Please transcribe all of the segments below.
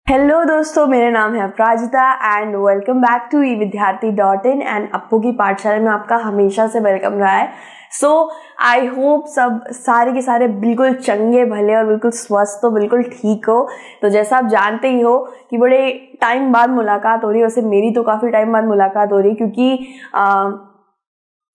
Hello दोस्तों, मेरा नाम है Aparajita and welcome back to evidyarthi.in and Appu की पाठशाला में आपका हमेशा से वेलकम रहा है। सो आई होप सब सारे के सारे बिल्कुल चंगे भले और बिल्कुल स्वस्थ हो, बिल्कुल ठीक हो। तो जैसा आप जानते ही हो कि बड़े टाइम बाद मुलाकात हो रही है। वैसे मेरी तो काफ़ी टाइम बाद मुलाकात हो रही है क्योंकि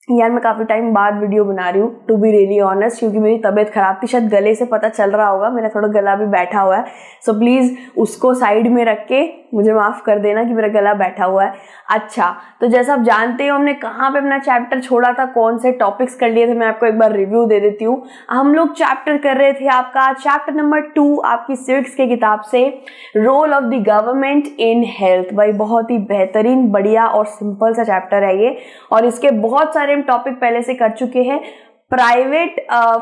यार मैं काफ़ी टाइम बाद वीडियो बना रही हूँ, टू बी रियली ऑनेस्ट, क्योंकि मेरी तबीयत खराब थी। शायद गले से पता चल रहा होगा, मेरा थोड़ा गला भी बैठा हुआ है। सो प्लीज़ उसको साइड में रख के मुझे माफ़ कर देना कि मेरा गला बैठा हुआ है। अच्छा, तो जैसा आप जानते हो हमने कहाँ पे अपना चैप्टर छोड़ा था, कौन से टॉपिक्स कर लिए थे, मैं आपको एक बार रिव्यू दे देती हूँ। हम लोग चैप्टर कर रहे थे आपका चैप्टर नंबर 2 आपकी सिविक्स के किताब से, role of the government in health. भाई बहुत ही बेहतरीन, बढ़िया और सिंपल सा चैप्टर है ये, और इसके बहुत सारे हम टॉपिक पहले से कर चुके हैं। प्राइवेट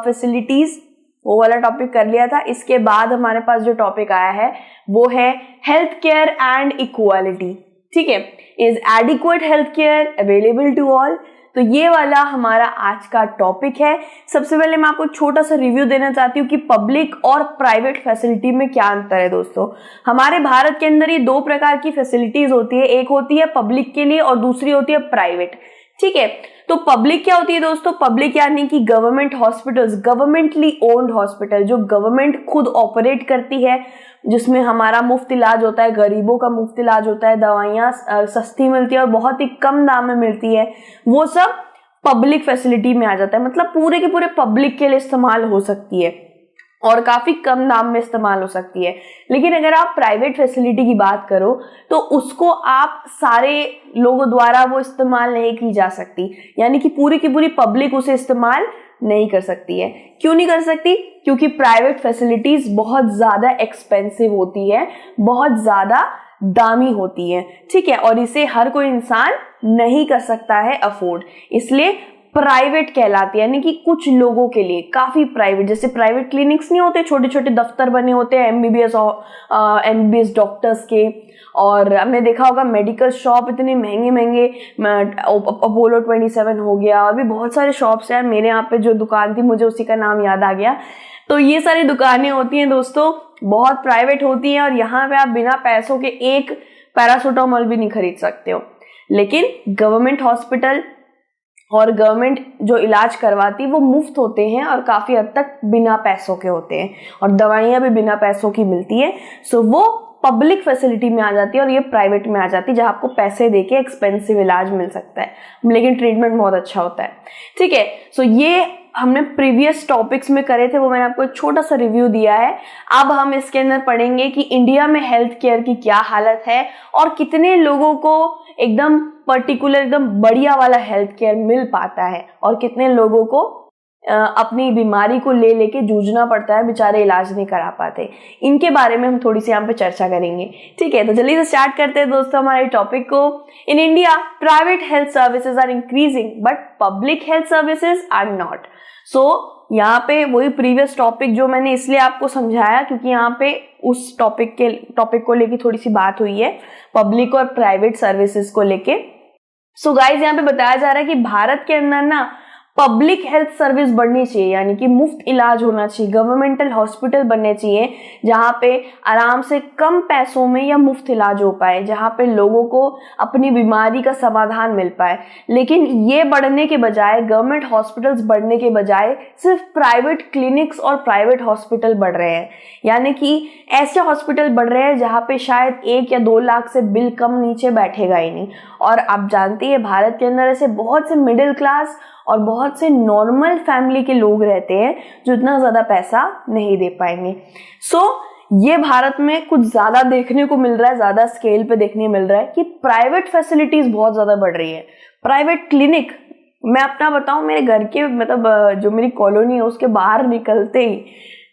फैसिलिटीज वो वाला टॉपिक कर लिया था। इसके बाद हमारे पास जो टॉपिक आया है वो है हेल्थ केयर एंड इक्वालिटी। ठीक है, is adequate health care available to all. तो ये वाला हमारा आज का टॉपिक है। सबसे पहले मैं आपको छोटा सा रिव्यू देना चाहती हूँ कि पब्लिक और प्राइवेट फैसिलिटी में क्या अंतर है। दोस्तों, हमारे भारत के अंदर ये दो प्रकार की फैसिलिटीज होती है, एक होती है पब्लिक के लिए और दूसरी होती है प्राइवेट। ठीक है, तो पब्लिक क्या होती है दोस्तों? पब्लिक यानी कि गवर्नमेंट हॉस्पिटल्स, गवर्नमेंटली ओन्ड हॉस्पिटल जो गवर्नमेंट खुद ऑपरेट करती है, जिसमें हमारा मुफ्त इलाज होता है, गरीबों का मुफ्त इलाज होता है, दवाइयाँ सस्ती मिलती है और बहुत ही कम दाम में मिलती है। वो सब पब्लिक फैसिलिटी में आ जाता है, मतलब पूरे के पूरे पब्लिक के लिए इस्तेमाल हो सकती है और काफी कम दाम में इस्तेमाल हो सकती है। लेकिन अगर आप प्राइवेट फैसिलिटी की बात करो तो उसको आप सारे लोगों द्वारा वो इस्तेमाल नहीं की जा सकती, यानी कि पूरी की पूरी पब्लिक उसे इस्तेमाल नहीं कर सकती है। क्यों नहीं कर सकती? क्योंकि प्राइवेट फैसिलिटीज बहुत ज्यादा एक्सपेंसिव होती है, बहुत ज्यादा दामी होती है। ठीक है, और इसे हर कोई इंसान नहीं कर सकता है अफोर्ड, इसलिए प्राइवेट कहलाती है। यानी कि कुछ लोगों के लिए काफी प्राइवेट, जैसे प्राइवेट क्लिनिक्स नहीं होते, छोटे छोटे दफ्तर बने होते हैं एमबीबीएस डॉक्टर्स के, और हमने देखा होगा मेडिकल शॉप इतने महंगे महंगे, अपोलो 27 हो गया, और भी बहुत सारे शॉप्स हैं। मेरे यहाँ पे जो दुकान थी मुझे उसी का नाम याद आ गया। तो ये सारी दुकानें होती हैं दोस्तों, बहुत प्राइवेट होती हैं, और यहाँ पे आप बिना पैसों के एक पैरासीटामोल भी नहीं खरीद सकते हो। लेकिन गवर्नमेंट हॉस्पिटल और गवर्नमेंट जो इलाज करवाती वो मुफ्त होते हैं और काफी हद तक बिना पैसों के होते हैं, और दवाइयां भी बिना पैसों की मिलती है। सो वो पब्लिक फैसिलिटी में आ जाती है, और ये प्राइवेट में आ जाती है जहां आपको पैसे देके एक्सपेंसिव इलाज मिल सकता है, लेकिन ट्रीटमेंट बहुत अच्छा होता है। ठीक है, सो ये हमने प्रीवियस टॉपिक्स में करे थे, वो मैंने आपको एक छोटा सा रिव्यू दिया है। अब हम इसके अंदर पढ़ेंगे कि इंडिया में हेल्थ केयर की क्या हालत है और कितने लोगों को एकदम पर्टिकुलर, एकदम बढ़िया वाला हेल्थ केयर मिल पाता है, और कितने लोगों को अपनी बीमारी को ले लेके जूझना पड़ता है, बेचारे इलाज नहीं करा पाते। इनके बारे में हम थोड़ी सी यहाँ पे चर्चा करेंगे। ठीक है, तो जल्दी से स्टार्ट करते हैं दोस्तों हमारे टॉपिक को। In India private health services are increasing but public health services are not. So यहाँ पे वही प्रीवियस टॉपिक जो मैंने इसलिए आपको समझाया क्योंकि यहाँ पे उस टॉपिक को लेके थोड़ी सी बात हुई है, पब्लिक और प्राइवेट सर्विसेज को लेके। सो गाइज, यहाँ पे बताया जा रहा है कि भारत के अंदर ना पब्लिक हेल्थ सर्विस बढ़नी चाहिए, यानी कि मुफ्त इलाज होना चाहिए, गवर्नमेंटल हॉस्पिटल बनने चाहिए जहां पे आराम से कम पैसों में या मुफ्त इलाज हो पाए, जहां पे लोगों को अपनी बीमारी का समाधान मिल पाए। लेकिन ये बढ़ने के बजाय, गवर्नमेंट हॉस्पिटल्स बढ़ने के बजाय सिर्फ प्राइवेट क्लिनिक्स और प्राइवेट हॉस्पिटल बढ़ रहे हैं, यानी कि ऐसे हॉस्पिटल बढ़ रहे हैं जहां पे शायद 1 या 2 लाख से बिल कम नीचे बैठेगा ही नहीं। और आप जानते हैं भारत के अंदर ऐसे बहुत से मिडिल क्लास और बहुत से नॉर्मल फैमिली के लोग रहते हैं जो इतना ज्यादा पैसा नहीं दे पाएंगे। सो ये भारत में कुछ ज्यादा देखने को मिल रहा है, ज्यादा स्केल पे देखने मिल रहा है कि प्राइवेट फैसिलिटीज बहुत ज्यादा बढ़ रही है। प्राइवेट क्लिनिक, मैं अपना बताऊं, मेरे घर के मतलब जो मेरी कॉलोनी है उसके बाहर निकलते ही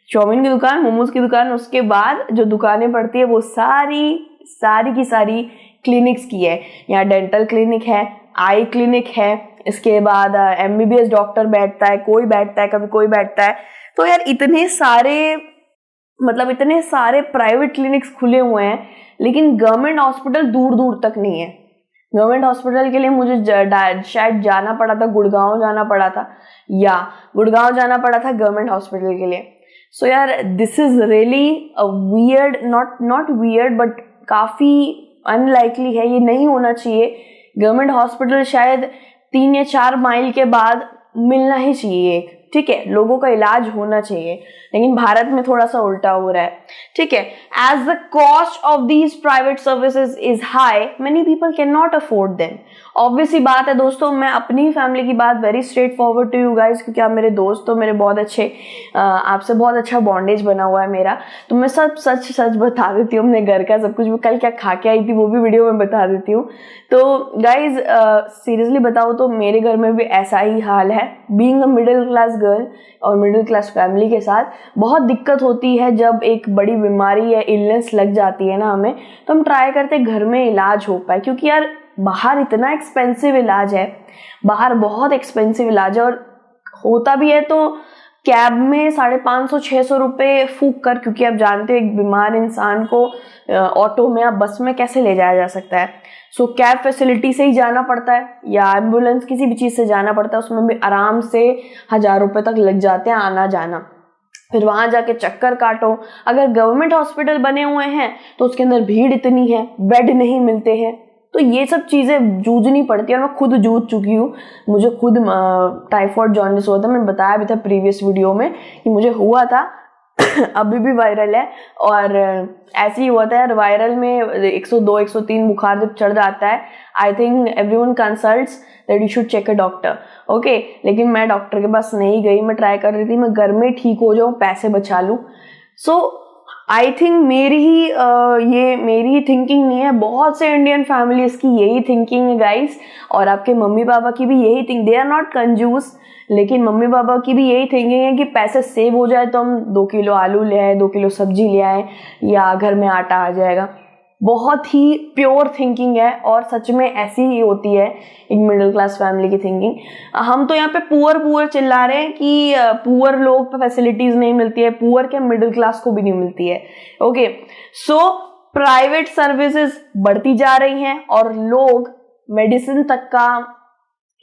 चाउमीन की दुकान, मोमोज की दुकान, उसके बाद जो दुकानें पड़ती है वो सारी की सारी क्लिनिक्स की है। यहाँ डेंटल क्लिनिक है, आई क्लिनिक है, इसके बाद एमबीबीएस डॉक्टर बैठता है, कोई बैठता है, कभी कोई बैठता है। तो यार इतने सारे प्राइवेट क्लिनिक्स खुले हुए हैं, लेकिन गवर्नमेंट हॉस्पिटल दूर दूर तक नहीं है। गवर्नमेंट हॉस्पिटल के लिए मुझे शायद जाना पड़ा था, गुड़गांव जाना पड़ा था गवर्नमेंट हॉस्पिटल के लिए। सो यार this is really a weird, not weird but काफ़ी अनलाइकली है, ये नहीं होना चाहिए। गवर्नमेंट हॉस्पिटल शायद 3 या 4 माइल के बाद मिलना ही चाहिए एक, ठीक है, लोगों का इलाज होना चाहिए, लेकिन भारत में थोड़ा सा उल्टा हो रहा है, ठीक है। As the cost of these private services is high, many people can not afford them. Obvious ही बात है दोस्तों, मैं अपनी फैमिली की बात very straightforward to you guys, क्योंकि आप मेरे दोस्त हो, मेरे बहुत अच्छे, आपसे बहुत अच्छा बॉन्डेज बना हुआ है मेरा, तो मैं सब सच सच बता देती हूँ अपने घर का सब कुछ। मैं कल क्या खा के आई थी वो भी वीडियो में बता देती हूँ। तो गाइज सीरियसली बताओ तो मेरे घर में भी ऐसा ही हाल है। Being a middle class girl और मिडिल क्लास फैमिली के साथ बहुत दिक्कत होती है जब एक बड़ी बीमारी या इलनेस लग जाती है ना हमें, तो हम ट्राई करते हैं घर में इलाज हो पाए, क्योंकि यार बाहर इतना एक्सपेंसिव इलाज है, बाहर बहुत एक्सपेंसिव इलाज है, और होता भी है तो कैब में 550-600 रुपये फूक कर, क्योंकि आप जानते हो एक बीमार इंसान को ऑटो में या बस में कैसे ले जाया जा सकता है। सो कैब फैसिलिटी से ही जाना पड़ता है या एम्बुलेंस किसी भी चीज़ से जाना पड़ता है, उसमें भी आराम से 1000 रुपये तक लग जाते हैं आना जाना। फिर वहां जाके चक्कर काटो। अगर गवर्नमेंट हॉस्पिटल बने हुए हैं तो उसके अंदर भीड़ इतनी है, बेड नहीं मिलते हैं, तो ये सब चीज़ें जूझनी पड़ती है, और मैं खुद जूझ चुकी हूँ। मुझे खुद टाइफॉइड जॉन्डिस हुआ था, मैंने बताया भी था प्रीवियस वीडियो में कि मुझे हुआ था अभी भी वायरल है, और ऐसे ही हुआ था यार। वायरल में 102-103 बुखार जब चढ़ जाता है, I think everyone consults that you should check a doctor, okay. लेकिन मैं डॉक्टर के पास नहीं गई, मैं ट्राई कर रही थी मैं घर में ठीक हो जाऊँ, पैसे बचा लूँ। सो आई थिंक ये मेरी ही थिंकिंग नहीं है, बहुत से इंडियन फैमिलीज की यही थिंकिंग है गाइस, और आपके मम्मी पापा की भी यही थिंक, दे आर नॉट कंजूस, लेकिन मम्मी पापा की भी यही थिंकिंग है कि पैसे सेव हो जाए तो हम 2 किलो आलू ले आए, 2 किलो सब्जी ले आए, या घर में आटा आ जाएगा। बहुत ही प्योर थिंकिंग है, और सच में ऐसी ही होती है एक मिडिल क्लास फैमिली की थिंकिंग। हम तो यहाँ पे पुअर चिल्ला रहे हैं कि पुअर लोग पे फैसिलिटीज नहीं मिलती है, पुअर के मिडिल क्लास को भी नहीं मिलती है, ओके। सो प्राइवेट सर्विसेज बढ़ती जा रही हैं और लोग मेडिसिन तक का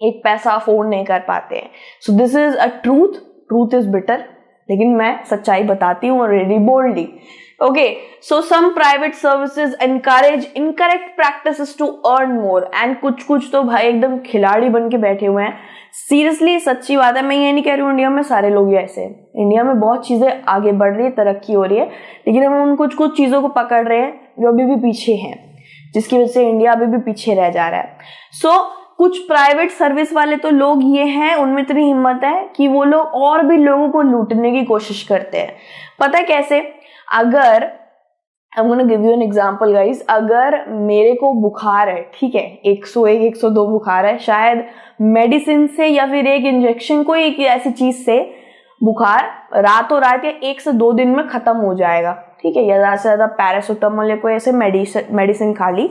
एक पैसा अफोर्ड नहीं कर पाते हैं। So this is a truth is bitter, लेकिन मैं सच्चाई बताती हूँ already boldly, okay. So some private services encourage incorrect practices to earn more, and कुछ तो भाई एकदम खिलाड़ी बन के बैठे हुए हैं। सीरियसली सच्ची बात है, मैं ये नहीं कह रही हूँ इंडिया में सारे लोग ऐसे हैं, इंडिया में बहुत चीजें आगे बढ़ रही है, तरक्की हो रही है, लेकिन हम उन कुछ चीजों को पकड़ रहे हैं जो अभी भी पीछे हैं, जिसकी वजह से इंडिया अभी भी पीछे रह जा रहा है। सो कुछ प्राइवेट सर्विस वाले तो लोग ये हैं, उनमें इतनी हिम्मत है कि वो लोग और भी लोगों को लूटने की कोशिश करते हैं। पता है कैसे? अगर I'm gonna give you an example guys, अगर मेरे को बुखार है, ठीक है, 101-102 बुखार है, शायद मेडिसिन से या फिर एक इंजेक्शन, कोई एक ऐसी चीज से बुखार रातों रात या 1 से 2 दिन में खत्म हो जाएगा, ठीक है, या ज्यादा से ज्यादा पैरासिटामोल या कोई ऐसे मेडिसिन खा ली,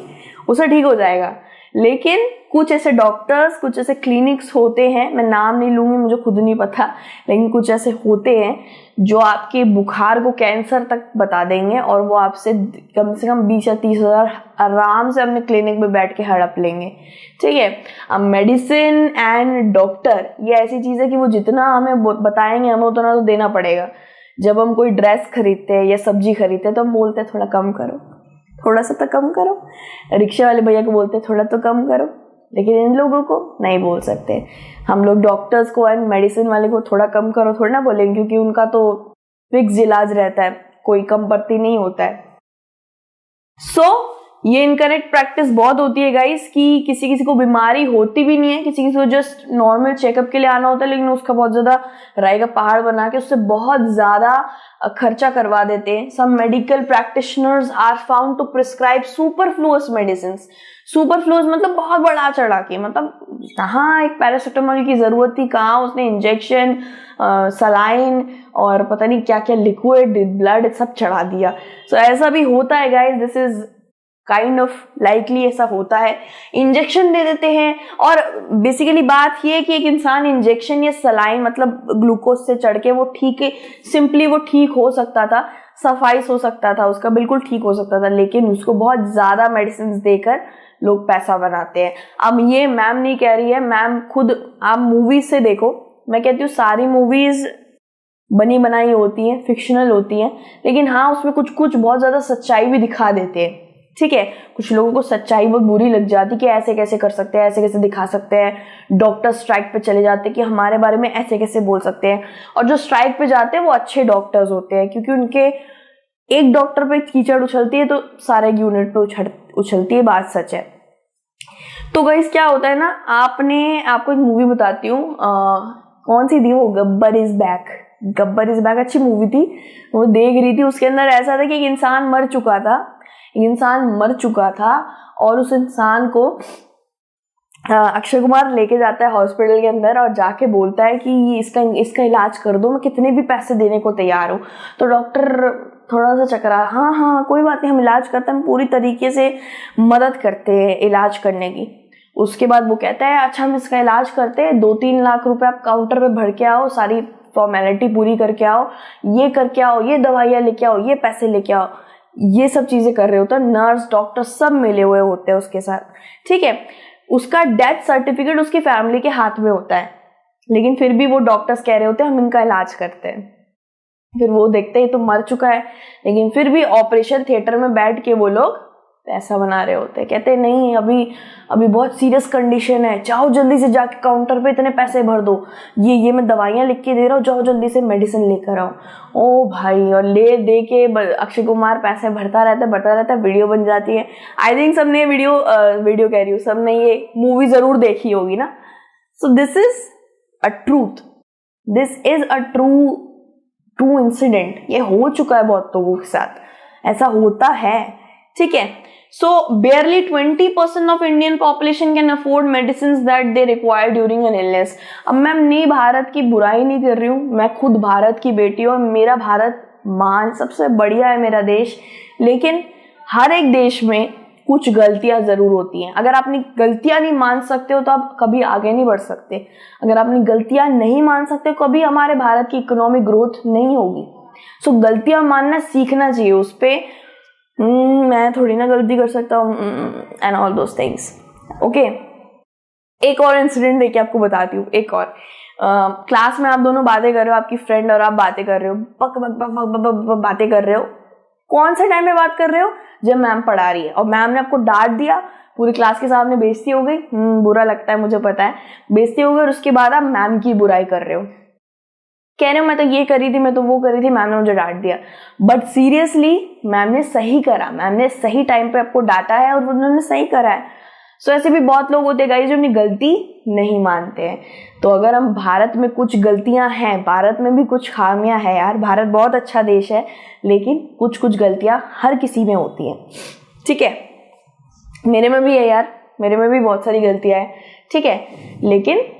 उसे ठीक हो जाएगा। लेकिन कुछ ऐसे डॉक्टर्स, कुछ ऐसे क्लिनिक्स होते हैं, मैं नाम नहीं लूंगी, मुझे खुद नहीं पता, लेकिन कुछ ऐसे होते हैं जो आपके बुखार को कैंसर तक बता देंगे, और वो आपसे कम से कम 20 या 30 हज़ार आराम से अपने क्लिनिक में बैठ के हड़प लेंगे, ठीक है। अब मेडिसिन एंड डॉक्टर ये ऐसी चीज़ है कि वो जितना हमें बताएंगे हमें उतना तो देना पड़ेगा। जब हम कोई ड्रेस खरीदते हैं या सब्जी खरीदते हैं तो हम बोलते हैं थोड़ा कम करो, थोड़ा सा तो कम करो, रिक्शे वाले भैया को बोलते हैं थोड़ा तो कम करो, लेकिन इन लोगों को नहीं बोल सकते। हम लोग डॉक्टर्स को एंड मेडिसिन वाले को थोड़ा कम करो थोड़ा ना बोलेंगे, क्योंकि उनका तो फिक्स इलाज रहता है, कोई कम भर्ती नहीं होता है। सो ये इनकरेक्ट प्रैक्टिस बहुत होती है गाइस, कि किसी को बीमारी होती भी नहीं है, किसी को जस्ट नॉर्मल चेकअप के लिए आना होता है, लेकिन उसका बहुत ज्यादा राय का पहाड़ बना के उससे बहुत ज्यादा खर्चा करवा देते हैं। Some medical practitioners are found to prescribe superfluous medicine. Superfluous मतलब बहुत बढ़ा चढ़ा के, मतलब कहाँ एक पैरासिटामोल की जरूरत थी, कहाँ उसने इंजेक्शन, सलाइन और पता नहीं क्या क्या लिक्विड, ब्लड सब चढ़ा दिया। सो ऐसा भी होता है guys, this is kind of likely ऐसा होता है। इंजेक्शन दे देते हैं, और बेसिकली बात ये है कि एक इंसान इंजेक्शन या सलाइन मतलब ग्लूकोज से चढ़ के वो ठीक है, सिंपली वो ठीक हो सकता था, सफाइस हो सकता था उसका, बिल्कुल ठीक हो सकता था, लेकिन उसको बहुत ज्यादा मेडिसिन देकर लोग पैसा बनाते हैं। अब ये मैम नहीं कह रही है, मैम खुद आप मूवीज से देखो, मैं कहती हूँ सारी मूवीज बनी बनाई होती हैं, फिक्शनल होती हैं, लेकिन हाँ उसमें कुछ कुछ बहुत ज़्यादा सच्चाई भी दिखा देते हैं। ठीक है, कुछ लोगों को सच्चाई बहुत बुरी लग जाती कि ऐसे कैसे कर सकते हैं, ऐसे कैसे दिखा सकते हैं। डॉक्टर स्ट्राइक पे चले जाते हैं कि हमारे बारे में ऐसे कैसे बोल सकते हैं। और जो स्ट्राइक पे जाते हैं वो अच्छे डॉक्टर्स होते हैं, क्योंकि उनके एक डॉक्टर पे कीचड़ उछलती है तो सारे यूनिट पे उछलती है, बात सच है। तो गाइस क्या होता है ना, आपको एक मूवी बताती हूँ, कौन सी थी वो, Gabbar is back. Gabbar is back अच्छी मूवी थी, वो देख रही थी। उसके अंदर ऐसा था कि एक इंसान मर चुका था और उस इंसान को अक्षय कुमार लेके जाता है हॉस्पिटल के अंदर और जाके बोलता है कि इसका इलाज कर दो, मैं कितने भी पैसे देने को तैयार हूँ। तो डॉक्टर थोड़ा सा चकरा, हाँ कोई बात नहीं, हम इलाज करते हैं, हम पूरी तरीके से मदद करते हैं इलाज करने की। उसके बाद वो कहता है अच्छा हम इसका इलाज करते हैं, 2-3 लाख रुपए आप काउंटर पे भर के आओ, सारी फॉर्मेलिटी पूरी करके आओ, ये करके आओ, ये दवाइयाँ लेके आओ, ये पैसे लेके आओ। ये सब चीजें कर रहे होते हैं, नर्स डॉक्टर सब मिले हुए होते हैं उसके साथ। ठीक है, उसका डेथ सर्टिफिकेट उसकी फैमिली के हाथ में होता है, लेकिन फिर भी वो डॉक्टर्स कह रहे होते हैं हम इनका इलाज करते हैं। फिर वो देखते हैं तो मर चुका है, लेकिन फिर भी ऑपरेशन थिएटर में बैठ के वो लोग पैसा बना रहे होते हैं। कहते हैं नहीं अभी बहुत सीरियस कंडीशन है, जाओ जल्दी से जाके काउंटर पे इतने पैसे भर दो, ये मैं दवाइयाँ लिख के दे रहा हूँ, जाओ जल्दी से मेडिसिन लेकर आओ। ओ भाई, और ले दे के अक्षय कुमार पैसे भरता रहता है, वीडियो बन जाती है। आई थिंक सबने वीडियो कह रही हूँ, सबने ये मूवी जरूर देखी होगी ना। सो this is a true incident. ये हो चुका है बहुत लोगों के साथ, ऐसा होता है। ठीक है, सो barely 20% of Indian population can afford medicine that they require during an illness. अब मैं नहीं भारत की बुराई नहीं कर रही हूँ, मैं खुद भारत की बेटी हूँ, मेरा भारत महान सबसे बढ़िया है मेरा देश, लेकिन हर एक देश में कुछ गलतियां जरूर होती हैं। अगर आप अपनी गलतियां नहीं मान सकते हो तो आप कभी आगे नहीं बढ़ सकते। अगर आप अपनी गलतियां नहीं मान सकते हो, कभी हमारे भारत की इकोनॉमिक ग्रोथ नहीं होगी। सो गलतियां मानना सीखना चाहिए। उस पे मैं थोड़ी ना गलती कर सकता हूँ and all those things. Okay, एक और इंसिडेंट देखिए आपको बताती हूँ। एक और क्लास में आप दोनों बातें कर रहे हो, आपकी फ्रेंड और आप बातें कर रहे हो, बक बक बक बक बक बक बातें कर रहे हो। कौन से टाइम में बात कर रहे हो? जब मैम पढ़ा रही है और मैम ने आपको डांट दिया, पूरी क्लास के सामने बेइज्जती हो गई, बुरा लगता है मुझे पता है, बेइज्जती हो गई, और उसके बाद आप मैम की बुराई कर रहे हो, कह रहे हो मैं तो ये करी थी, मैं तो वो करी थी, मैम ने मुझे डांट दिया। बट सीरियसली मैम ने सही करा, मैम ने सही टाइम पे आपको डांटा है और उन्होंने सही करा है। सो ऐसे भी बहुत लोग होते हैं गाइस जो अपनी गलती नहीं मानते हैं। तो अगर हम भारत में कुछ गलतियां हैं, भारत में भी कुछ खामियां हैं यार, भारत बहुत अच्छा देश है, लेकिन कुछ कुछ गलतियां हर किसी में होती हैं। ठीक है, मेरे में भी है यार, मेरे में भी बहुत सारी गलतियां हैं। ठीक है, लेकिन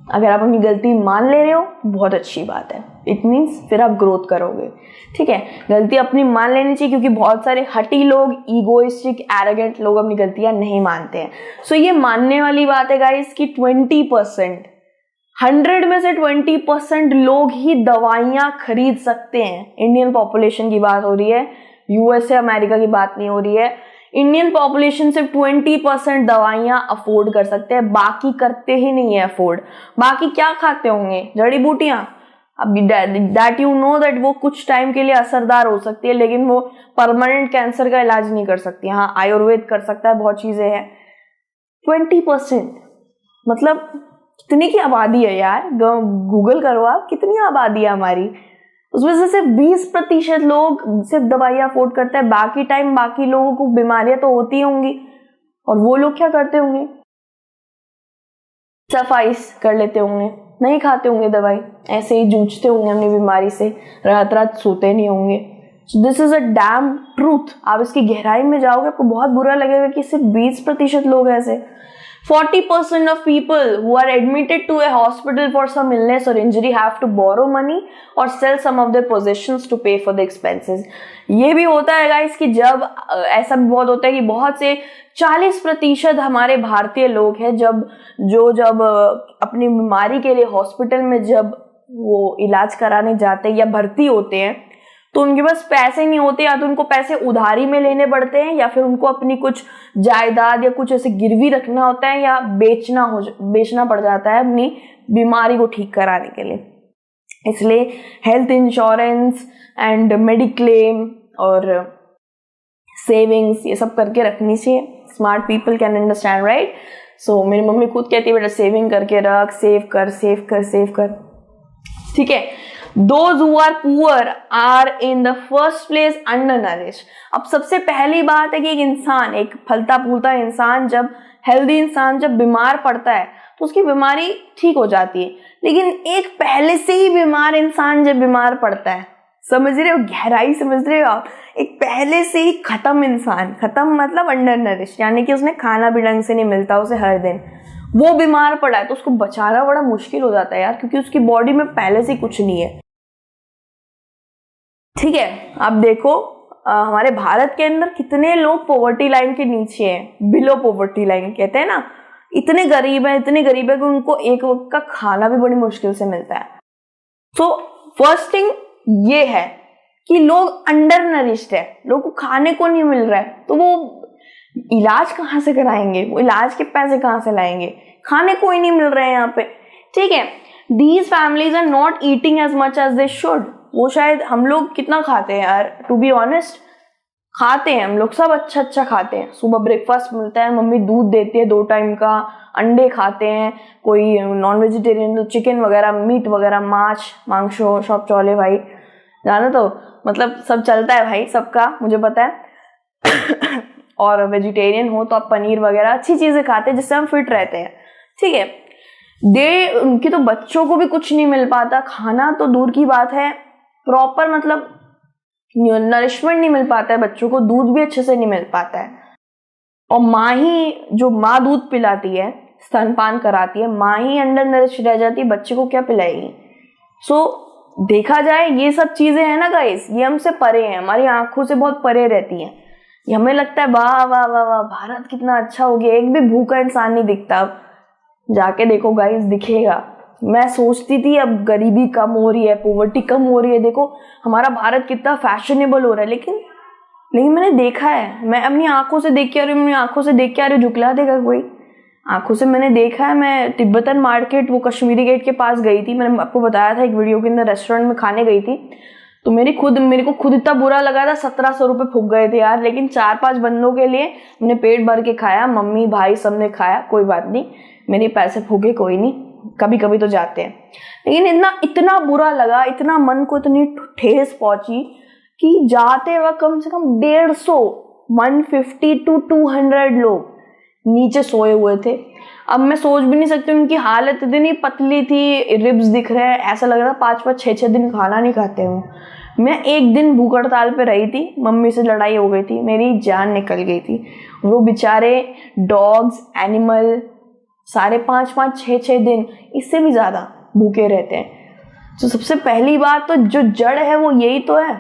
अगर आप अपनी गलती मान ले रहे हो बहुत अच्छी बात है, इट मीन्स फिर आप ग्रोथ करोगे। ठीक है, गलती अपनी मान लेनी चाहिए, क्योंकि बहुत सारे हटी लोग, ईगोइस्टिक, एरोगेंट लोग अपनी गलतियां नहीं मानते हैं। सो ये मानने वाली बात है गाइस कि 20%, 100 में से 20% लोग ही दवाइयां खरीद सकते हैं। इंडियन पॉपुलेशन की बात हो रही है, यूएसए अमेरिका की बात नहीं हो रही है। इंडियन पॉपुलेशन सिर्फ 20% दवाइयां अफोर्ड कर सकते हैं, बाकी करते ही नहीं है अफोर्ड। बाकी क्या खाते होंगे? जड़ी बूटियां। अब दैट यू नो दैट वो कुछ टाइम के लिए असरदार हो सकती है, लेकिन वो परमानेंट कैंसर का इलाज नहीं कर सकती। हाँ, आयुर्वेद कर सकता है, बहुत चीजें हैं। 20% मतलब कितने की आबादी है यार? गूगल करो आप, कितनी आबादी है हमारी। उसमें से सिर्फ 20% लोग सिर्फ दवाइयां अफोर्ड करते हैं, बाकी टाइम बाकी लोगों को बीमारियां तो होती होंगी, और वो लोग क्या करते होंगे? सफाई कर लेते होंगे, नहीं खाते होंगे दवाई, ऐसे ही जूझते होंगे अपनी बीमारी से, रात रात सोते नहीं होंगे। This is a dam truth. आप इसकी गहराई में जाओगे आपको बहुत बुरा लगेगा कि सिर्फ 20% लोग ऐसे। 40% of people who are admitted to a hospital for some illness or injury have to borrow money or sell some of their possessions to pay for the expenses. ये भी होता है गाइस कि जब ऐसा भी बहुत होता है कि बहुत से 40% हमारे भारतीय लोग हैं जब अपनी बीमारी के लिए हॉस्पिटल में जब वो इलाज कराने जाते हैं या भर्ती होते हैं, तो उनके पास पैसे नहीं होते, या तो उनको पैसे उधारी में लेने पड़ते हैं, या फिर उनको अपनी कुछ जायदाद या कुछ ऐसे गिरवी रखना होता है, या बेचना पड़ जाता है अपनी बीमारी को ठीक कराने के लिए। इसलिए हेल्थ इंश्योरेंस एंड मेडिक्लेम और सेविंग्स ये सब करके रखनी चाहिए. Smart people can understand, right? So मेरी मम्मी खुद कहती है बेटा सेविंग करके रख, सेव कर. ठीक है. Those who are poor are in the first place undernourished. अब सबसे पहली बात है कि एक इंसान, एक फलता फूलता इंसान, जब हेल्दी इंसान जब बीमार पड़ता है तो उसकी बीमारी ठीक हो जाती है. लेकिन एक पहले से ही बीमार इंसान जब बीमार पड़ता है, समझ रहे हो, गहराई समझ रहे हो आप, एक पहले से ही खत्म इंसान, खत्म मतलब अंडरनरिश, यानी कि उसने खाना भी ढंग से नहीं मिलता उसे हर दिन, वो बीमार पड़ा है तो उसको बचाना बड़ा मुश्किल हो जाता है यार, क्योंकि उसकी बॉडी में पहले से कुछ नहीं है. ठीक है. अब देखो हमारे भारत के अंदर कितने लोग पॉवर्टी लाइन के नीचे हैं, बिलो पॉवर्टी लाइन कहते हैं ना. इतने गरीब है कि उनको एक वक्त का खाना भी बड़ी मुश्किल से मिलता है. सो फर्स्ट थिंग ये है कि लोग अंडर नरिश्ड है, लोगों को खाने को नहीं मिल रहा है, तो वो इलाज कहाँ से कराएंगे, वो इलाज के पैसे कहाँ से लाएंगे, खाने को ही नहीं मिल रहे हैं यहाँ पे. ठीक है. These families are not eating as much as they should. वो शायद, हम लोग कितना खाते हैं यार, टू बी ऑनेस्ट, खाते हैं हम लोग सब अच्छा खाते हैं. सुबह ब्रेकफास्ट मिलता है, मम्मी दूध देती है 2 टाइम का, अंडे खाते हैं, कोई नॉन वेजिटेरियन तो चिकन वगैरह, मीट वगैरह, मांसो सब चौले भाई, जाना तो मतलब सब चलता है भाई सबका, मुझे पता है. और वेजिटेरियन हो तो आप पनीर वगैरह अच्छी चीजें खाते हैं जिससे हम फिट रहते हैं. ठीक है. उनकी तो बच्चों को भी कुछ नहीं मिल पाता, खाना तो दूर की बात है, प्रॉपर मतलब नरिशमेंट नहीं मिल पाता है बच्चों को, दूध भी अच्छे से नहीं मिल पाता है. और माँ दूध पिलाती है, स्तनपान कराती है, माँ ही अंडर नरिश रह जाती है, बच्चे को क्या पिलाएगी. सो देखा जाए ये सब चीजें हैं ना गाइस, ये हमसे परे हैं, हमारी आंखों से बहुत परे रहती हैं. ये हमें लगता है वाह वाह वाह वाह भारत कितना अच्छा हो गया, एक भी भूखा इंसान नहीं दिखता. अब जाके देखो गाइस, दिखेगा. मैं सोचती थी अब गरीबी कम हो रही है, पॉवर्टी कम हो रही है, देखो हमारा भारत कितना फैशनेबल हो रहा है, लेकिन मैंने देखा है, मैं अपनी आंखों से देख के आ रही हूँ, झुकला देगा कोई. आंखों से मैंने देखा है. मैं तिब्बतन मार्केट, वो कश्मीरी गेट के पास गई थी, मैंने आपको बताया था एक वीडियो के अंदर, रेस्टोरेंट में खाने गई थी, तो मेरे को खुद इतना बुरा लगा था. 1700 रुपए फूक गए थे यार, लेकिन 4-5 बंदों के लिए हमने पेट भर के खाया, मम्मी भाई सबने खाया, कोई बात नहीं, मेरे पैसे फूके कोई नहीं, कभी कभी तो जाते हैं. लेकिन इतना बुरा लगा, इतना मन को इतनी ठेस पहुंची कि जाते वक्त कम से कम 150 to 200 लोग नीचे सोए हुए थे. अब मैं सोच भी नहीं सकती, उनकी हालत इतनी पतली थी, रिब्स दिख रहे हैं, ऐसा लग रहा था 5-5, 6-6 दिन खाना नहीं खाते हूँ. मैं एक दिन भूख हड़ताल पे रही थी, मम्मी से लड़ाई हो गई थी, मेरी जान निकल गई थी. वो बेचारे डॉग्स, एनिमल सारे 5-5, 6-6 दिन, इससे भी ज्यादा भूखे रहते हैं. तो सबसे पहली बात तो जो जड़ है वो यही तो है,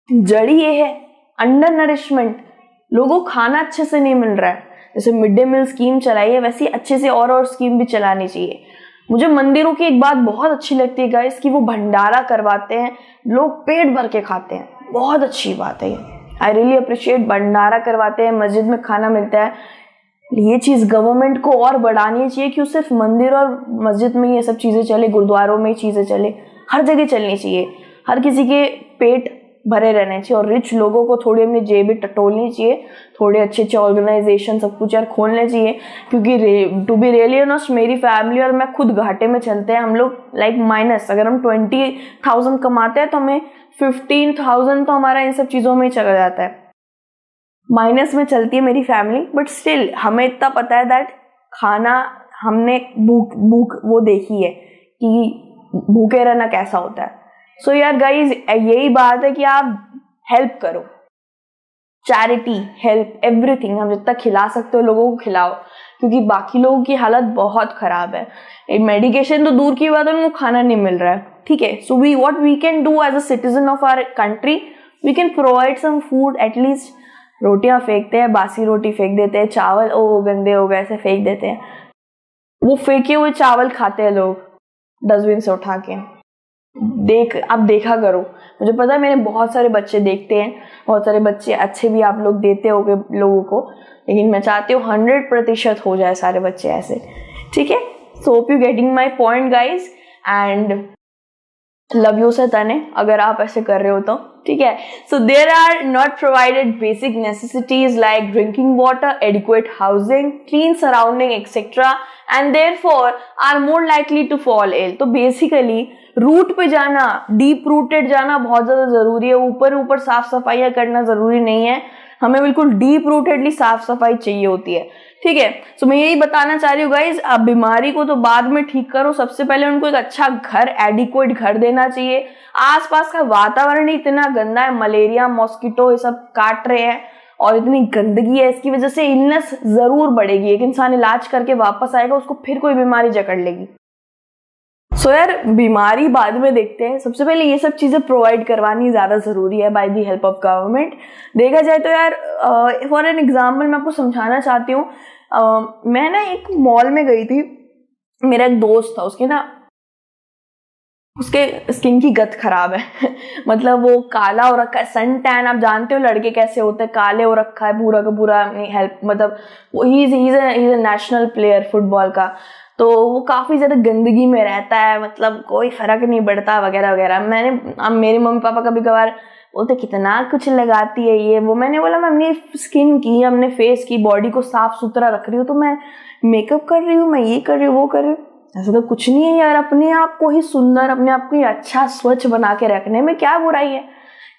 जड़ ये है अंडर नरिशमेंट. लोगों को खाना अच्छे से नहीं मिल रहा है. जैसे मिड डे मील स्कीम चलाई है, वैसे अच्छे से और स्कीम भी चलानी चाहिए. मुझे मंदिरों की एक बात बहुत अच्छी लगती है गाइस, कि वो भंडारा करवाते हैं, लोग पेट भर के खाते हैं, बहुत अच्छी बात है ये. I really appreciate. भंडारा करवाते हैं, मस्जिद में खाना मिलता है, ये चीज गवर्नमेंट को और बढ़ानी चाहिए कि सिर्फ मंदिर और मस्जिद में ये सब चीजें चले, गुरुद्वारों में चीजें चले, हर जगह चलनी चाहिए. हर किसी के पेट भरे रहने चाहिए, और रिच लोगों को थोड़ी अपनी जेबें टटोलनी चाहिए, थोड़े अच्छे ऑर्गेनाइजेशन सब कुछ यार खोलने चाहिए. क्योंकि टू बी रियली ऑनेस्ट, मेरी फैमिली और मैं खुद घाटे में चलते हैं. हम लोग लाइक माइनस, अगर हम 20,000 कमाते हैं तो हमें 15,000 तो हमारा इन सब चीजों में ही चला जाता है, माइनस में चलती है मेरी फैमिली. बट स्टिल हमें इतना पता है दैट खाना, हमने भूख वो देखी है कि भूखे रहना कैसा होता है. सो यार गाइज, यही बात है कि आप हेल्प करो, चैरिटी, हेल्प, एवरीथिंग. हम जितना खिला सकते हो लोगों को खिलाओ, क्योंकि बाकी लोगों की हालत बहुत खराब है. मेडिकेशन तो दूर की बात है, उनको खाना नहीं मिल रहा है. ठीक है. So what we can do as a citizen of our country, we can provide some food. At least रोटियां फेंकते हैं, बासी रोटी फेंक देते हैं, चावल ओ गंदे हो गए ऐसे फेंक देते हैं, वो फेंके हुए चावल खाते हैं लोग डस्टबिन से उठा के. अब देखा करो, मुझे पता है मेरे बहुत सारे बच्चे देखते हैं, बहुत सारे बच्चे अच्छे भी आप लोग देते होगे लोगों को, लेकिन मैं चाहती हूँ 100% हो जाए सारे बच्चे ऐसे. ठीक है. So hope you getting my point guys. And love you से तने अगर आप ऐसे कर रहे हो तो, ठीक है। So there are not provided basic necessities like drinking water, adequate housing, clean surrounding etcetera, and therefore are more likely to fall ill. तो बेसिकली रूट पे जाना, डीप रूटेड जाना बहुत ज्यादा जरूरी है। ऊपर ऊपर साफ सफाइयां करना जरूरी नहीं है, हमें बिल्कुल डीप रूटेडली साफ सफाई चाहिए होती है, ठीक है। तो मैं यही बताना चाह रही हूँ गाइज, आप बीमारी को तो बाद में ठीक करो, सबसे पहले उनको एक अच्छा घर, एडिक्वेट घर देना चाहिए। आसपास का वातावरण ही इतना गंदा है, मलेरिया, मॉस्किटो ये सब काट रहे हैं और इतनी गंदगी है, इसकी वजह से इलनेस जरूर बढ़ेगी। एक इंसान इलाज करके वापस आएगा, उसको फिर कोई बीमारी जकड़ लेगी। सो यार बीमारी बाद में देखते हैं, सबसे पहले ये सब चीजें प्रोवाइड करवानी ज्यादा जरूरी है by the help of government. देखा जाए तो यार फॉर एन एग्जाम्पल मैं आपको समझाना चाहती हूँ। मैं ना एक मॉल में गई थी, मेरा एक दोस्त था, उसके स्किन की गत खराब है मतलब वो काला हो रखा है, सन टैन, आप जानते हो लड़के कैसे होते हैं, काले हो रखा है पूरा का पूरा। हेल्प मतलब he is a national player football का, तो वो काफी ज्यादा गंदगी में रहता है, मतलब कोई फर्क नहीं पड़ता वगैरह वगैरह। मेरे मम्मी पापा कभी कभार बोलते कितना कुछ लगाती है ये वो, मैंने बोला मैं अपनी स्किन की, अपने फेस की, बॉडी को साफ सुथरा रख रही हूँ, तो मैं मेकअप कर रही हूँ, मैं ये कर रही हूँ, वो कर रही हूँ, ऐसा तो कुछ नहीं है यार। अपने आप को ही सुंदर, अपने आप को ही अच्छा स्वच्छ बना के रखने में क्या बुराई है,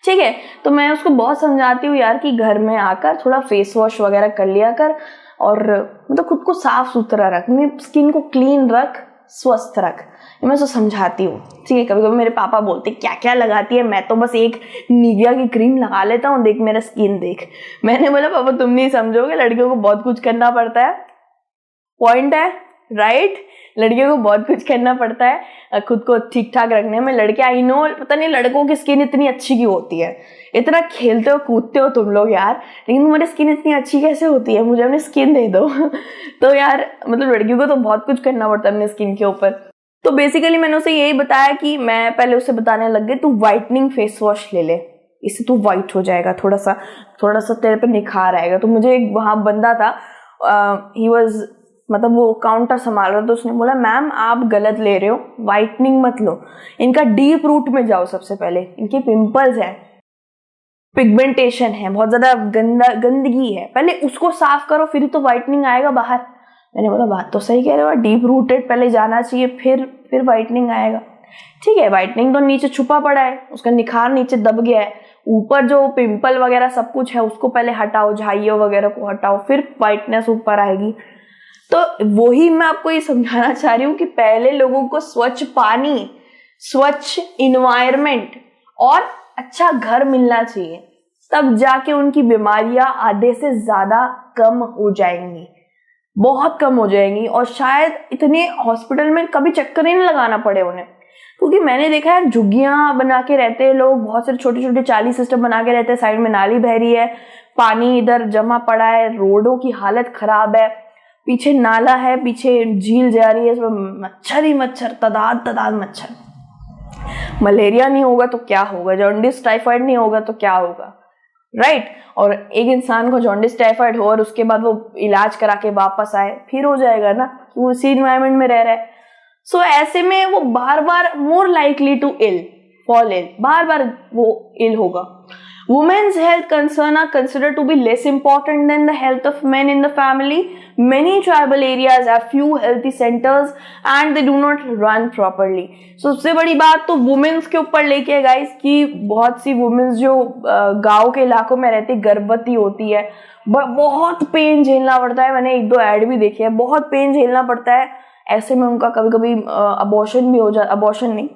ठीक है। तो मैं उसको बहुत समझाती हूँ यार कि घर में आकर थोड़ा फेस वॉश वगैरह कर लिया कर, और मतलब खुद को साफ सुथरा रख, अपनी स्किन को क्लीन रख, स्वस्थ रख, मैं उसको समझाती हूँ, ठीक है। कभी कभी मेरे पापा बोलते क्या क्या लगाती है, मैं तो बस एक निविया की क्रीम लगा लेता हूँ, देख मेरा स्किन देख। मैंने बोला पापा तुम नहीं समझोगे, लड़कियों को बहुत कुछ करना पड़ता है, पॉइंट है राइट। लड़कियों को बहुत कुछ करना पड़ता है खुद को ठीक ठाक रखने में। लड़के आई नो, पता नहीं लड़कों की स्किन इतनी अच्छी क्यों होती है, इतना खेलते हो कूदते हो तुम लोग यार, लेकिन तुम्हारी स्किन इतनी अच्छी कैसे होती है, मुझे अपनी स्किन दे दो तो यार मतलब लड़कियों को तो बहुत कुछ करना पड़ता है अपनी स्किन के ऊपर। तो बेसिकली मैंने उसे यही बताया कि मैं पहले उसे बताने लग गई, तू व्हाइटनिंग फेस वॉश ले ले, इससे तू व्हाइट हो जाएगा, थोड़ा सा तेरे पे निखार आएगा। तो मुझे एक वहां बंदा था, ही वाज मतलब वो काउंटर संभाल रहा था, तो उसने बोला मैम आप गलत ले रहे हो, व्हाइटनिंग मत लो, इनका डीप रूट में जाओ। सबसे पहले इनके पिंपल्स है, पिगमेंटेशन है, बहुत ज्यादा गंदगी है, पहले उसको साफ करो, फिर तो व्हाइटनिंग आएगा बाहर। मैंने बोला बात तो सही कह रहे हो, डीप रूटेड पहले जाना चाहिए, फिर व्हाइटनिंग आएगा, ठीक है। व्हाइटनिंग तो नीचे छुपा पड़ा है, उसका निखार नीचे दब गया है, ऊपर जो पिंपल वगैरह सब कुछ है उसको पहले हटाओ, झाइयों वगैरह को हटाओ, फिर व्हाइटनेस ऊपर आएगी। तो वही मैं आपको ये समझाना चाह रही हूँ कि पहले लोगों को स्वच्छ पानी, स्वच्छ इन्वायरमेंट और अच्छा घर मिलना चाहिए, तब जाके उनकी बीमारियां आधे से ज्यादा कम हो जाएंगी, बहुत कम हो जाएंगी, और शायद इतने हॉस्पिटल में कभी चक्कर ही नहीं लगाना पड़े उन्हें। क्योंकि मैंने देखा है झुग्गियां बना के रहते हैं लोग, बहुत सारे छोटे छोटे चाली सिस्टम बना के रहते हैं, साइड में नाली बह रही है, पानी इधर जमा पड़ा है, रोडों की हालत खराब है, पीछे नाला है, पीछे झील जा रही है, इसमें मच्छर ही मच्छर, तादाद मच्छर। मलेरिया नहीं होगा तो क्या होगा, जॉन्डिस टाइफाइड नहीं होगा तो क्या होगा, राइट। और एक इंसान को जॉन्डिस टाइफाइड हो और उसके बाद वो इलाज करा के वापस आए, फिर हो जाएगा ना, वो उसी इन्वायरमेंट में रह रहा है। सो ऐसे में वो बार बार more likely to fall ill, बार बार वो इल होगा। Women's health concerns are considered to be less important than the health of men in the family. Many tribal areas have few healthy centers and they do not run properly. सबसे बड़ी बात तो women's के ऊपर लेके है guys, कि बहुत सी वुमेन्स जो गांव के इलाकों में रहती, गर्भवती होती है, बहुत पेन झेलना पड़ता है। मैंने एक दो ऐड भी देखे हैं, बहुत पेन झेलना पड़ता है। ऐसे में उनका कभी कभी अबॉर्शन भी हो जाता, अबॉर्शन नहीं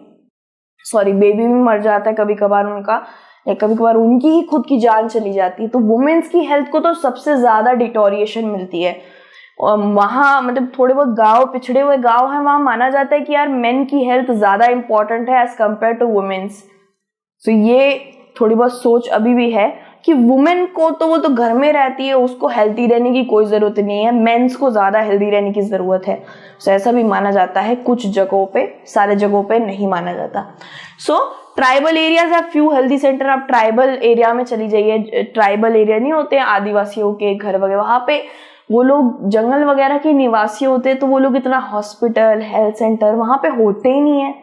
सॉरी बेबी भी मर जाता है कभी कभार उनका, या कभी कभार उनकी ही खुद की जान चली जाती है। तो वुमेन्स की हेल्थ को तो सबसे ज्यादा डिटोरिएशन मिलती है। और वहाँ मतलब थोड़े बहुत गांव, पिछड़े हुए गांव है, वहां माना जाता है कि यार मेन की हेल्थ ज्यादा इंपॉर्टेंट है एज कम्पेयर टू वुमेन्स। तो ये थोड़ी बहुत सोच अभी भी है कि वुमेन को तो वो तो घर में रहती है, उसको हेल्थी रहने की कोई जरूरत नहीं है, मेंस को ज्यादा हेल्थी रहने की जरूरत है। तो ऐसा भी माना जाता है, कुछ जगहों पे, सारे जगहों पे नहीं माना जाता। सो ट्राइबल एरियाज है फ्यू हेल्थी सेंटर। आप ट्राइबल एरिया में चली जाइए, ट्राइबल एरिया नहीं होते आदिवासियों के घर वगैरह, वहां पे वो लोग जंगल वगैरह के निवासी होते हैं, तो वो लोग इतना हॉस्पिटल, हेल्थ सेंटर वहां पे होते ही नहीं है।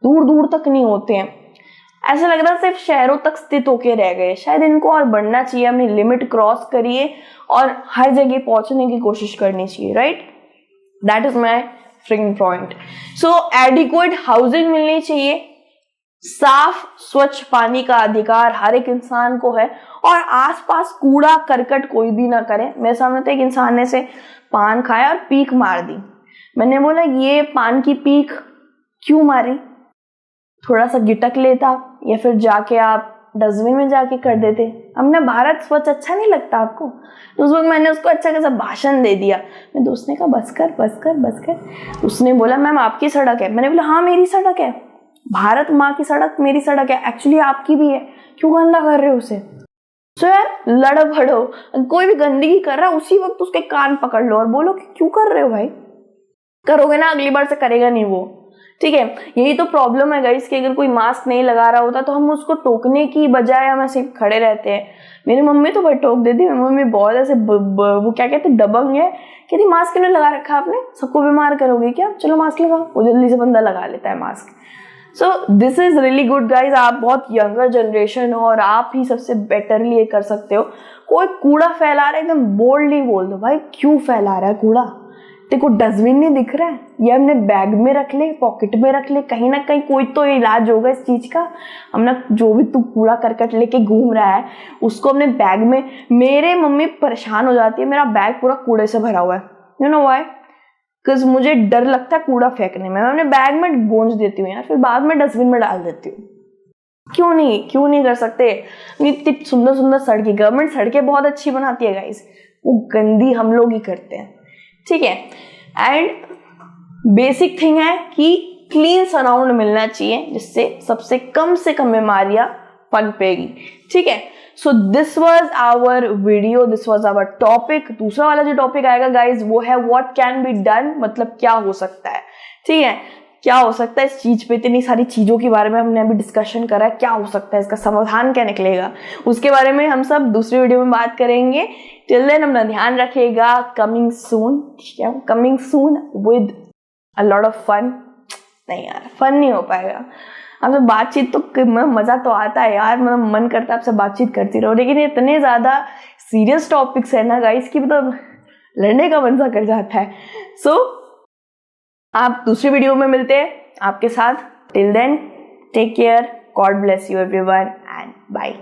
दूर दूर तक नहीं होते हैं, ऐसा लग रहा है सिर्फ शहरों तक स्थित होके रह गए। शायद इनको और बढ़ना चाहिए, अपनी लिमिट क्रॉस करिए और हर जगह पहुंचने की कोशिश करनी चाहिए, right? That is my फ्रिंग point. So adequate housing मिलनी चाहिए, साफ स्वच्छ पानी का अधिकार हर एक इंसान को है, और आसपास कूड़ा करकट कोई भी ना करे। मेरे सामने तो एक इंसान ने से पान खाया और पीक मार दी। मैंने बोला ये पान की पीक क्यों मारी? थोड़ा सा गिटक लेता या फिर जाके आप डस्टबिन में जाके कर देते। हमने भारत स्वच्छ अच्छा नहीं लगता आपको? तो उस वक्त मैंने उसको अच्छा खासा भाषण दे दिया। मेरे दोस्त ने कहा बस कर बस कर बस कर। उसने बोला मैम आपकी सड़क है। मैंने बोला हाँ मेरी सड़क है, भारत माँ की सड़क मेरी सड़क है, एक्चुअली आपकी भी है, क्यों गंदा कर रहे हो उसे? तो यार लड़ भड़ो, कोई भी गंदगी कर रहा है उसी वक्त उसके कान पकड़ लो और बोलो कि क्यों कर रहे हो भाई। करोगे ना अगली बार से करेगा नहीं वो, ठीक है? यही तो प्रॉब्लम है गाइस कि अगर कोई मास्क नहीं लगा रहा होता तो हम उसको टोकने की बजाय हम ऐसे खड़े रहते हैं। मेरी मम्मी तो भाई टोक देती। मेरी मम्मी बहुत ऐसे वो क्या कहते हैं दबंग है, कहती मास्क क्यों लगा रखा आपने, सबको बीमार करोगे क्या, चलो मास्क लगाओ। वो जल्दी से बंदा लगा लेता है mask. So this is really good guys. आप बहुत यंगर जनरेशन हो और आप ही सबसे बेटरली ये कर सकते हो। कोई कूड़ा फैला रहा है एकदम बोल्डली बोल दो भाई क्यों फैला रहा है कूड़ा, देखो डस्टबिन नहीं दिख रहा है, ये हमने बैग में रख ले, पॉकेट में रख ले, कहीं ना कहीं कोई तो इलाज होगा इस चीज का। हमने जो भी तू कूड़ा करकट लेके घूम रहा है उसको अपने बैग में। मेरे मम्मी परेशान हो जाती है, मेरा बैग पूरा कूड़े से भरा हुआ है। You know why? बिकॉज मुझे डर लगता है कूड़ा फेंकने में। मैं अपने बैग में गोंज देती हूँ यार, फिर बाद में डस्टबिन में डाल देती हूँ। क्यों नहीं कर सकते? इतनी सुंदर सुंदर सड़कें, गवर्नमेंट सड़कें बहुत अच्छी बनाती है गाइस, वो गंदी हम लोग ही करते हैं, ठीक है? एंड बेसिक थिंग है कि क्लीन सराउंड मिलना चाहिए जिससे सबसे कम से कम बीमारियां पनपेगी, ठीक है? So this was our video, this was our topic. दूसरा वाला जो टॉपिक आएगा गाइज वो है व्हाट कैन बी डन, मतलब क्या हो सकता है, ठीक है? क्या हो सकता है इस चीज पे, इतनी सारी चीजों के बारे में हमने अभी डिस्कशन करा है, क्या हो सकता है, इसका समाधान क्या निकलेगा, उसके बारे में हम सब दूसरी वीडियो में बात करेंगे। टिल देन अपना ध्यान रखिएगा। कमिंग सून, ठीक है? Coming soon with a lot of fun. नहीं यार फन नहीं हो पाएगा, आपसे बातचीत तो मजा तो आता है यार, मतलब मन करता है आपसे बातचीत करती रहो, लेकिन इतने ज्यादा सीरियस टॉपिक्स है ना गाइस की मतलब लड़ने का मन सा कर जाता है। सो आप दूसरी वीडियो में मिलते हैं आपके साथ। Till then take care, God bless you everyone and bye.